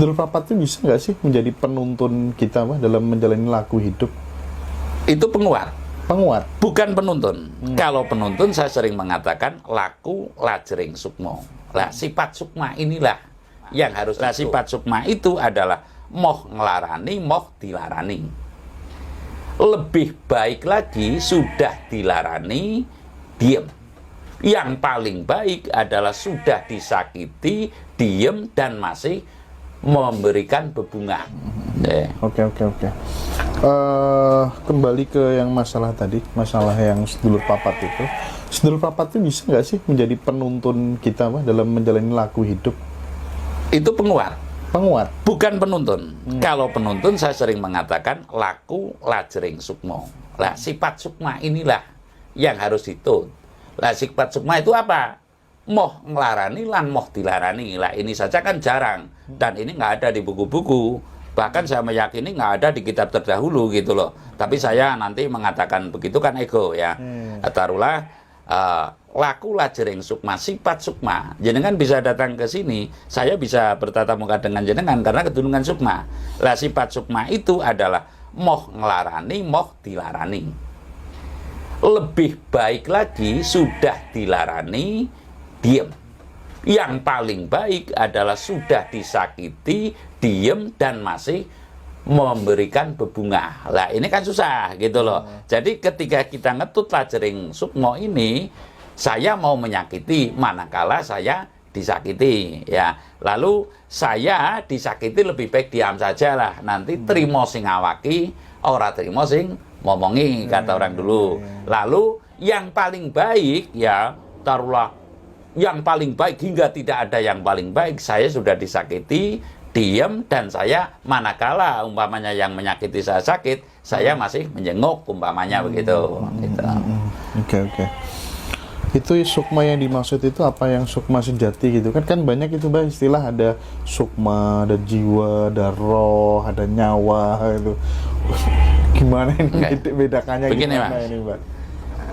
Sidul Papat itu bisa nggak sih menjadi penuntun kita dalam menjalani laku hidup? Itu penguat. Penguat? Bukan penuntun. Kalau penuntun saya sering mengatakan laku lajering sukmo. Lah sifat sukma inilah yang harus. Lah sifat sukma itu adalah moh ngelarani, moh dilarani. Lebih baik lagi sudah dilarani, diem. Yang paling baik adalah sudah disakiti, diem dan masih memberikan bebunga. Oke. Kembali ke yang masalah tadi, masalah yang sedulur papat itu. Sedulur papat itu bisa nggak sih menjadi penuntun kita dalam menjalani laku hidup? Itu penguat. Penguat? Bukan penuntun. Kalau penuntun saya sering mengatakan laku lajering sukmo. Lah sifat sukma inilah yang harus ditut. Lah sifat sukma itu apa? Moh ngelarani lan moh dilarani. Lah ini saja kan jarang dan ini nggak ada di buku-buku, bahkan saya meyakini nggak ada di kitab terdahulu gitu loh. Tapi saya nanti mengatakan begitu kan ego ya. Taruhlah laku lajering sukma, sifat sukma. Jenengan bisa datang ke sini, saya bisa bertatap muka dengan jenengan karena kedunungan sukma. Lah sifat sukma itu adalah moh ngelarani, moh dilarani. Lebih baik lagi sudah dilarani, diem. Yang paling baik adalah sudah disakiti, diem dan masih memberikan bebunga. Lah ini kan susah gitu loh. Jadi ketika kita ngetut lajering sukmo ini, saya mau menyakiti manakala saya disakiti ya. Lalu saya disakiti lebih baik diam saja lah. Nanti trimo sing awaki, ora trimo sing ngomongi kata orang dulu. Lalu yang paling baik ya taruhlah yang paling baik hingga tidak ada yang paling baik, saya sudah disakiti, diam dan saya manakala umpamanya yang menyakiti saya sakit, saya masih menjenguk umpamanya begitu. Oke. Itu sukma yang dimaksud itu apa yang sukma sejati gitu kan? Kan banyak itu Mbak istilah, ada sukma, ada jiwa, ada roh, ada nyawa itu. Gimana ini bedakannya? Begini, gimana Mas. ini Mbak?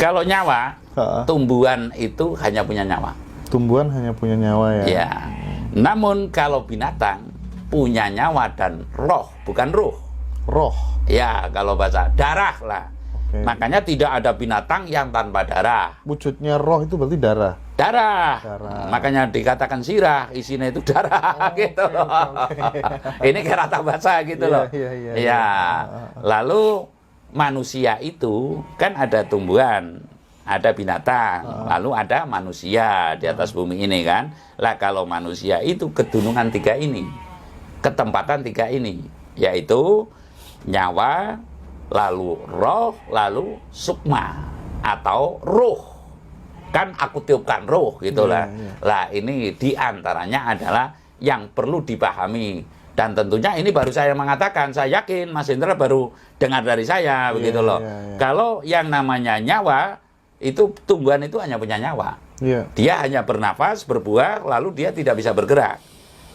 Kalau nyawa, tumbuhan itu hanya punya nyawa. Tumbuhan hanya punya nyawa ya? Ya. Namun kalau binatang punya nyawa dan roh, bukan ruh. Roh? Ya, kalau bahasa darah lah. Okay. Makanya tidak ada binatang yang tanpa darah. Wujudnya roh itu berarti darah? Darah. Darah. Makanya dikatakan sirah, isinya itu darah gitu loh. Ini kayak rata bahasa gitu loh. Iya. Lalu manusia itu kan ada tumbuhan, ada binatang, lalu ada manusia di atas bumi ini kan. Lah kalau manusia itu kedunungan tiga ini, ketempatan tiga ini, yaitu nyawa, lalu roh, lalu sukma atau ruh. Kan aku tiupkan ruh gitulah. Lah ini diantaranya adalah yang perlu dipahami. Dan tentunya ini baru saya mengatakan, saya yakin Mas Indra baru dengar dari saya begitu loh. Kalau yang namanya nyawa itu tumbuhan itu hanya punya nyawa. Dia hanya bernafas, berbuah, lalu dia tidak bisa bergerak.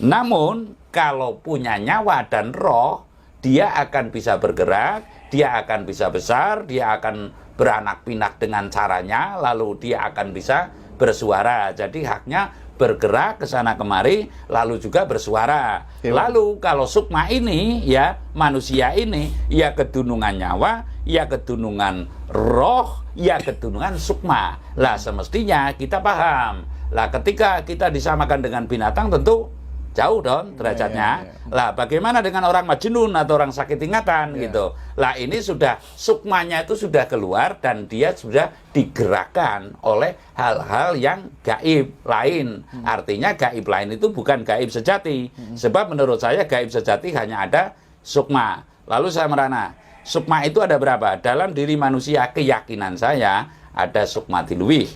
Namun kalau punya nyawa dan roh, dia akan bisa bergerak, dia akan bisa besar, dia akan beranak pinak dengan caranya, lalu dia akan bisa bersuara. Jadi haknya bergerak ke sana kemari, lalu juga bersuara. Lalu kalau sukma ini ya manusia ini ya kedunungan nyawa, ya kedunungan roh, ya kedunungan sukma. Lah semestinya kita paham. Lah ketika kita disamakan dengan binatang tentu jauh dong derajatnya. Lah bagaimana dengan orang majnun atau orang sakit ingatan gitu. Lah ini sudah sukmanya itu sudah keluar dan dia sudah digerakkan oleh hal-hal yang gaib lain. Artinya gaib lain itu bukan gaib sejati. Sebab menurut saya gaib sejati hanya ada sukma. Lalu saya merana, sukma itu ada berapa? Dalam diri manusia keyakinan saya ada sukma diluwih.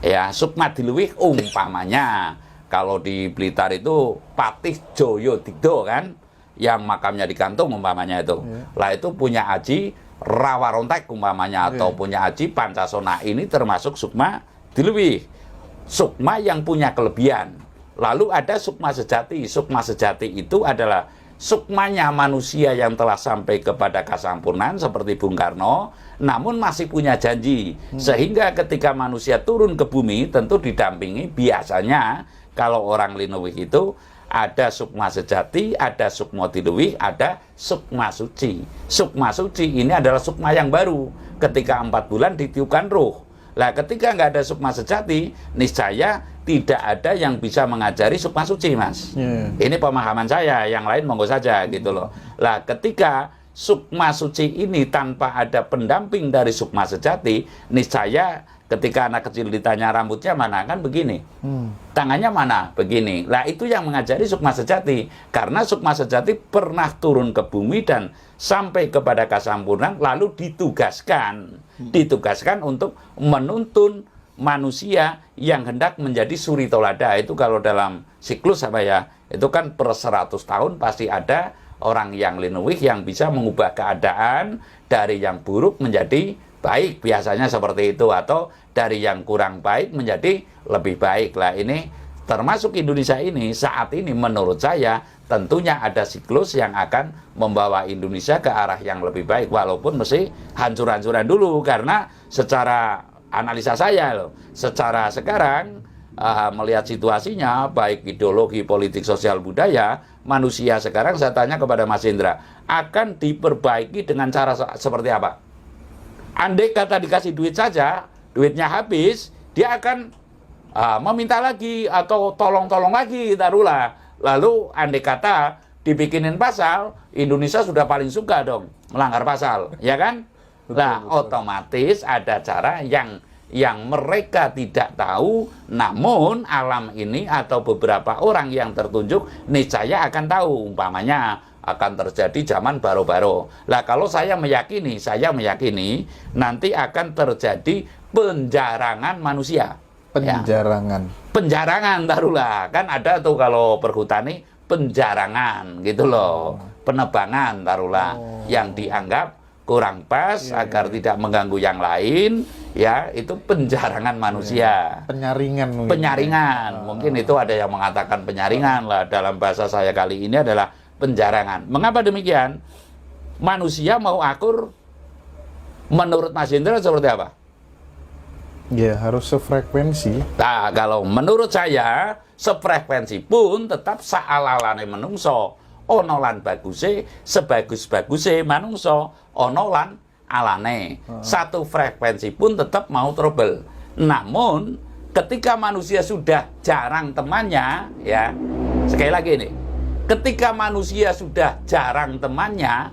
Ya, sukma diluwih umpamanya kalau di Blitar itu Patih Joyo Digdo kan, yang makamnya di Kantung umpamanya itu. Lah itu punya aji Rawa Rontek umpamanya, atau punya aji Pancasona, ini termasuk sukma diluwih. Sukma yang punya kelebihan. Lalu ada sukma sejati. Sukma sejati itu adalah sukmanya manusia yang telah sampai kepada kasampurnaan seperti Bung Karno, namun masih punya janji. Sehingga ketika manusia turun ke bumi tentu didampingi biasanya kalau orang Linuwih itu Ada sukma sejati, ada sukma diluwih, ada sukma suci. Sukma suci ini adalah sukma yang baru. Ketika 4 bulan ditiupkan ruh. Lah ketika nggak ada sukma sejati, niscaya tidak ada yang bisa mengajari sukma suci, Mas. Ini pemahaman saya, yang lain monggo saja gitu loh. Lah ketika sukma suci ini tanpa ada pendamping dari sukma sejati, niscaya ketika anak kecil ditanya rambutnya mana, kan begini. Tangannya mana? Begini. Lah itu yang mengajari sukma sejati. Karena sukma sejati pernah turun ke bumi dan sampai kepada kasampurnan, lalu ditugaskan untuk menuntun manusia yang hendak menjadi suri tolada. Itu kalau dalam siklus apa ya, itu kan per 100 tahun pasti ada orang yang linuwih yang bisa mengubah keadaan dari yang buruk menjadi baik, biasanya seperti itu, atau dari yang kurang baik menjadi lebih baik. Lah ini termasuk Indonesia ini saat ini menurut saya tentunya ada siklus yang akan membawa Indonesia ke arah yang lebih baik, walaupun mesti hancur-hancuran dulu. Karena secara analisa saya loh, secara sekarang melihat situasinya baik ideologi, politik, sosial, budaya manusia sekarang, saya tanya kepada Mas Indra, akan diperbaiki dengan cara seperti apa? Andai kata dikasih duit saja, duitnya habis, dia akan meminta lagi atau tolong-tolong lagi, taruhlah. Lalu andai kata dibikinin pasal, Indonesia sudah paling suka dong melanggar pasal, ya kan? Nah, otomatis ada cara yang mereka tidak tahu, namun alam ini atau beberapa orang yang tertunjuk niscaya akan tahu. Umpamanya akan terjadi zaman baro-baro. Lah kalau saya meyakini nanti akan terjadi penjarangan manusia. Penjarangan. Ya. Penjarangan taruhlah. Kan ada tuh kalau perhutani penjarangan gitu loh. Penebangan taruhlah yang dianggap kurang pas agar tidak mengganggu yang lain, ya itu penjarangan manusia. Penyaringan mungkin. Penyaringan. Mungkin itu ada yang mengatakan penyaringan lah, dalam bahasa saya kali ini adalah penjarangan. Mengapa demikian? Manusia mau akur menurut Mas Indra seperti apa? Ya harus sefrekuensi. Nah, kalau menurut saya sefrekuensi pun tetap saalalane menungso. Ono lan baguse sebagus-baguse manungso, ono lan alane. Satu frekuensi pun tetap mau trouble. Namun ketika manusia sudah jarang temannya, ya sekali lagi ini, ketika manusia sudah jarang temannya,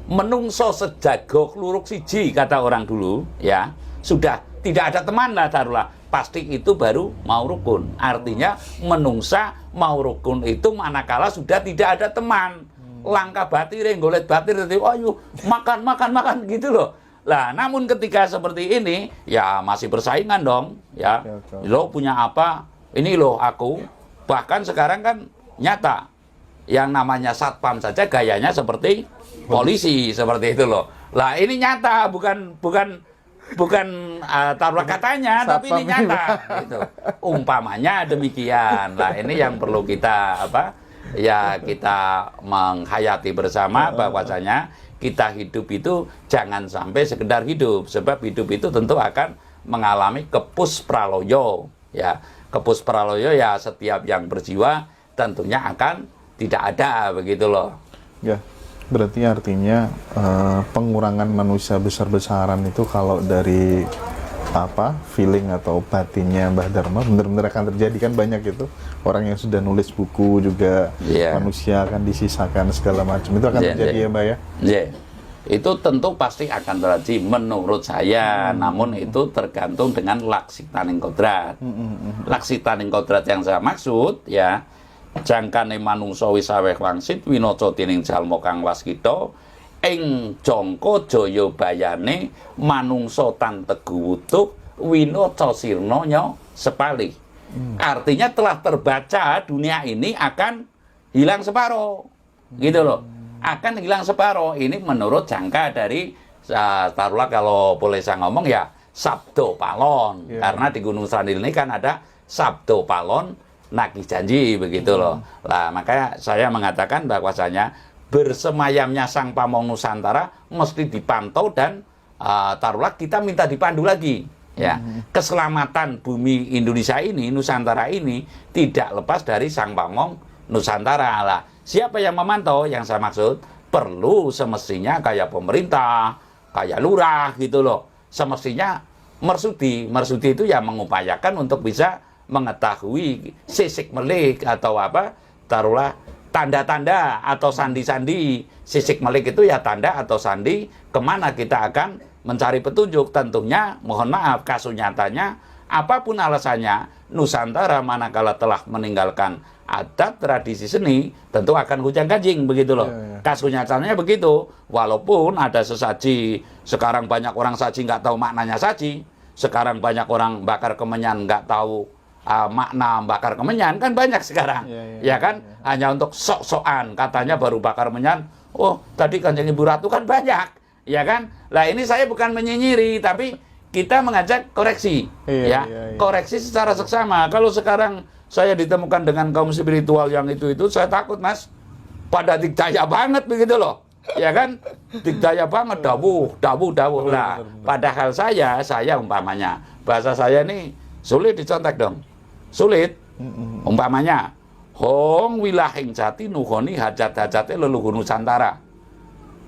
menungso sejagok luruk siji kata orang dulu, ya sudah tidak ada teman lah taruhlah, pasti itu baru mau rukun. Artinya menungsa mau rukun itu manakala sudah tidak ada teman. Langkah batir, golet batir, ayo makan gitu loh. Lah, namun ketika seperti ini, ya masih bersaingan dong, ya. Lo punya apa? Ini loh aku. Bahkan sekarang kan nyata, yang namanya satpam saja gayanya seperti polisi, seperti itu loh. Lah ini nyata, bukan taruhlah katanya, tapi ini nyata gitu. Umpamanya demikian. Nah, ini yang perlu kita kita menghayati bersama, bahwasanya kita hidup itu jangan sampai sekedar hidup, sebab hidup itu tentu akan mengalami kepus praloyo, ya. Kepus praloyo ya setiap yang berjiwa tentunya akan tidak ada, begitu loh. Ya. Berarti artinya pengurangan manusia besar-besaran itu kalau dari feeling atau batinnya Mbah Dharma benar-benar akan terjadi. Kan banyak itu orang yang sudah nulis buku juga, manusia akan disisakan segala macam, itu akan terjadi ya Mbah ya? Itu tentu pasti akan terjadi menurut saya, namun itu tergantung dengan laksitaning kodrat. Laksitaning kodrat yang saya maksud ya, jangkane manungsa wis aweh wangsit winaca dening jalma kang waskita ing jangka jaya bayane manungsa tan teguh wutuh winaca sirna nya sepalih. Artinya telah terbaca dunia ini akan hilang separuh, gitu loh. Akan hilang separuh. Ini menurut jangka dari taruhlah kalau boleh saya ngomong ya Sabdo Palon, karena di Gunung Srandil ini kan ada Sabdo Palon nagih janji, begitu loh. Lah makanya saya mengatakan bahwasanya bersemayamnya Sang Pamong Nusantara mesti dipantau dan taruhlah kita minta dipandu lagi, ya. Keselamatan bumi Indonesia ini, Nusantara ini tidak lepas dari Sang Pamong Nusantara. Lah, siapa yang memantau? Yang saya maksud perlu semestinya kayak pemerintah, kayak lurah gitu loh. Semestinya Mersudi itu ya mengupayakan untuk bisa mengetahui sisik melik atau apa, taruhlah tanda-tanda atau sandi-sandi. Sisik melik itu ya tanda atau sandi kemana kita akan mencari petunjuk. Tentunya mohon maaf, kasus nyatanya apapun alasannya, Nusantara manakala telah meninggalkan adat tradisi seni tentu akan gonjang-ganjing begitu loh. Kasus nyatanya begitu. Walaupun ada sesaji, sekarang banyak orang saji nggak tahu maknanya saji. Sekarang banyak orang bakar kemenyan nggak tahu makna bakar kemenyan, kan banyak sekarang. Ya kan? Hanya untuk sok-sokan katanya baru bakar kemenyan. Oh, tadi Kanjeng Ibu Ratu kan banyak. Ya kan? Lah ini saya bukan menyinyiri, tapi kita mengajak koreksi. Koreksi secara seksama. Kalau sekarang saya ditemukan dengan kaum spiritual yang itu saya takut, Mas. Pada dikdaya banget begitu loh. Ya kan? Dikdaya banget, dawuh. Lah, padahal saya umpamanya, bahasa saya ini sulit dicontek dong. Sulit. Umpamanya, hong wilahing jati nuhoni hajat-hajate leluhur Nusantara.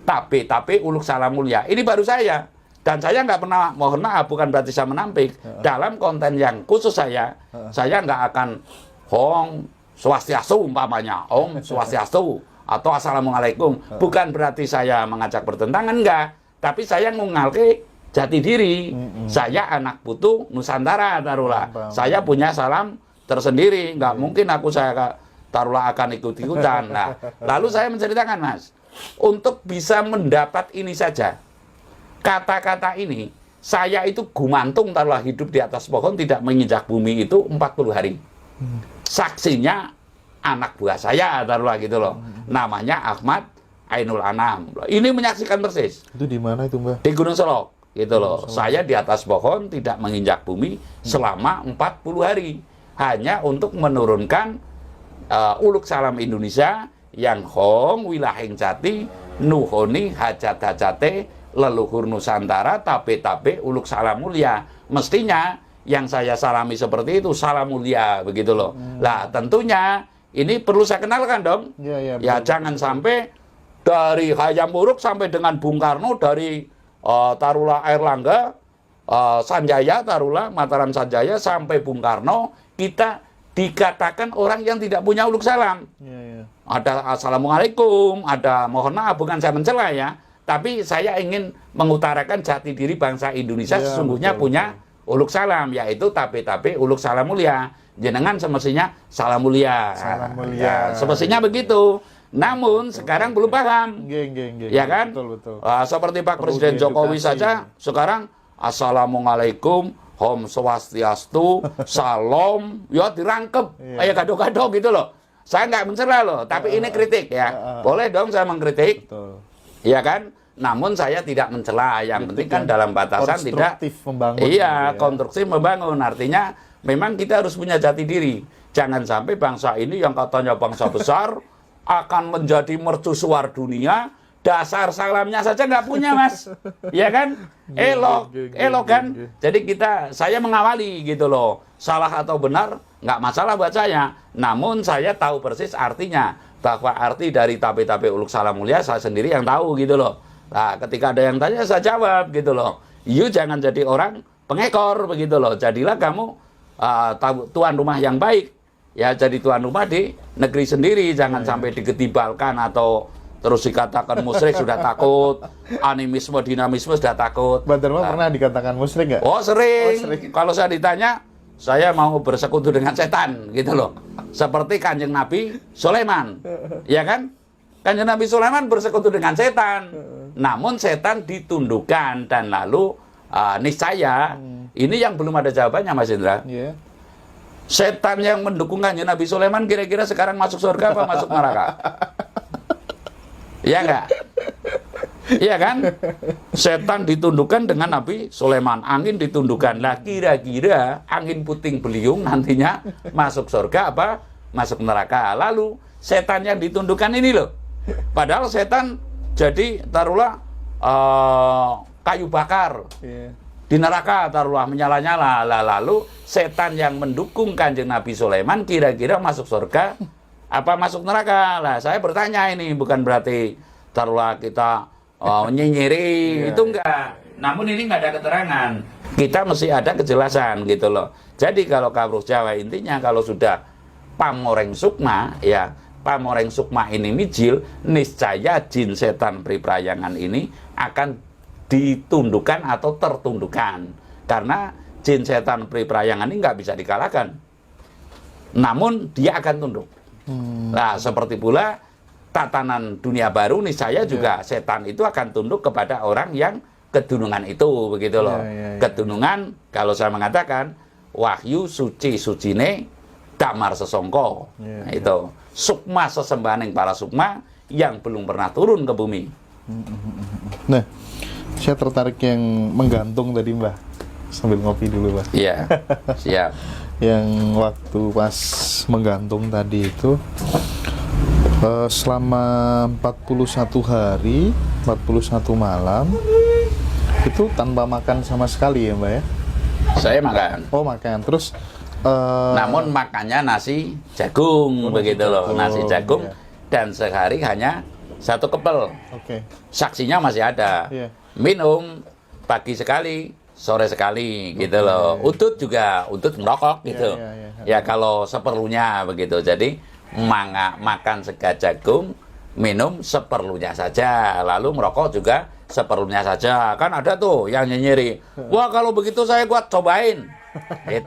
Tapi uluk salam mulia. Ini baru saya. Dan saya nggak pernah, mohon maaf, bukan berarti saya menampik. Dalam konten yang khusus saya nggak akan Om Swastiastu umpamanya, Om Swastiastu atau Assalamualaikum. Bukan berarti saya mengajak bertentangan, enggak. Tapi saya ngungalke jati diri. Saya anak putu Nusantara, taruhlah. Saya punya salam tersendiri. Nggak mungkin saya taruhlah akan ikut-ikutan. Nah, lalu saya menceritakan, Mas, untuk bisa mendapat ini saja. Kata-kata ini, saya itu gumantung taruhlah hidup di atas pohon tidak menginjak bumi itu 40 hari. Saksinya anak buah saya taruhlah gitu loh. Namanya Ahmad Ainul Anam. Ini menyaksikan persis. Itu di mana itu, Mbak? Di Gunung Selok gitu loh. Saya di atas pohon tidak menginjak bumi selama 40 hari. Hanya untuk menurunkan uluk salam Indonesia yang hong wilahing jati nuhoni hajat-hajate leluhur Nusantara, tabe-tabe uluk salam mulia. Mestinya yang saya salami seperti itu salam mulia begitu loh. Lah tentunya ini perlu saya kenalkan dong. Ya jangan sampai dari Hayam Wuruk sampai dengan Bung Karno, dari taruhlah Airlangga, Sanjaya taruhlah Mataram Sanjaya sampai Bung Karno kita dikatakan orang yang tidak punya uluk salam. Ada Assalamualaikum, ada mohon maaf, bukan saya mencela ya. Tapi saya ingin mengutarakan jati diri bangsa Indonesia sesungguhnya punya uluk salam, yaitu tabe-tabe uluk salam mulia. Jenengan semestinya salam mulia. Salam mulia. Semestinya begitu. Namun sekarang belum paham. Ya kan? Betul. Seperti Pak Presiden Jokowi saja sekarang Assalamualaikum, Om Swastiastu, Salam, ya dirangkep. Kayak gado-gado gitu loh. Saya nggak mencela loh, tapi ini kritik ya. Boleh dong saya mengkritik. Iya kan? Namun saya tidak mencela, yang penting kan dalam batasan tidak membangun. Iya, konstruktif membangun. Artinya memang kita harus punya jati diri. Jangan sampai bangsa ini yang katanya bangsa besar akan menjadi mercusuar dunia, dasar salamnya saja nggak punya, Mas. Iya kan? Elok kan? Jadi saya mengawali gitu loh. Salah atau benar nggak masalah buat saya. Namun saya tahu persis artinya, bahwa arti dari tabe-tabe uluk salam mulia saya sendiri yang tahu gitu loh. Nah, ketika ada yang tanya saya jawab gitu loh. You jangan jadi orang pengekor begitu loh. Jadilah kamu tuan rumah yang baik. Ya, jadi tuan rumah di negeri sendiri. Jangan sampai digetibalkan atau terus dikatakan musyrik sudah takut. Animisme, dinamisme sudah takut. Mbak Dharma pernah dikatakan musyrik nggak? Oh sering. Kalau saya ditanya, saya mau bersekutu dengan setan gitu loh. Seperti Kanjeng Nabi Sulaiman. Ya kan? Kanjeng Nabi Sulaiman bersekutu dengan setan. Namun setan ditundukkan dan lalu niscaya ini yang belum ada jawabannya, Mas Indra. Setan yang mendukung Kanjeng Nabi Sulaiman kira-kira sekarang masuk surga apa masuk neraka? Iya enggak? Iya kan? Setan ditundukkan dengan Nabi Sulaiman, angin ditundukkan. Lah kira-kira angin puting beliung nantinya masuk surga apa masuk neraka? Lalu setan yang ditundukkan ini loh. Padahal setan jadi taruhlah kayu bakar. Di neraka taruhlah menyala-nyala. Lalu setan yang mendukung Kanjeng Nabi Sulaiman kira-kira masuk surga apa masuk neraka? Lah saya bertanya ini bukan berarti taruhlah kita nyinyiri, itu enggak. Namun ini enggak ada keterangan. Kita mesti ada kejelasan gitu loh. Jadi kalau kawruh Jawa intinya kalau sudah pamoreng sukma, ya pamoreng sukma ini mijil, niscaya jin setan priprayangan ini akan ditundukkan atau tertundukkan. Karena jin setan priprayangan ini nggak bisa dikalahkan. Namun dia akan tunduk. Nah seperti pula tatanan dunia baru niscaya juga setan itu akan tunduk kepada orang yang kedunungan itu, begitu loh. Kedunungan, kalau saya mengatakan wahyu suci sucine damar sesongko. Nah, itu sukma sesembahaning para sukma yang belum pernah turun ke bumi. Nah, saya tertarik yang menggantung tadi Mbah. Sambil ngopi dulu Mbah. Iya, siap. Yang waktu pas menggantung tadi itu selama 41 hari, 41 malam itu tanpa makan sama sekali ya Mbak ya? Saya makan. Oh makan, terus namun makannya nasi jagung, begitu loh, nasi jagung, iya. Dan sehari hanya 1 kepel. Oke. Saksinya masih ada. Iya. Minum pagi sekali, sore sekali, gitu loh. Udut juga, udut merokok gitu. Ya kalau seperlunya begitu. Jadi makan sega jagung, minum seperlunya saja, lalu merokok juga seperlunya saja. Kan ada tuh yang nyinyiri, wah kalau begitu saya buat cobain.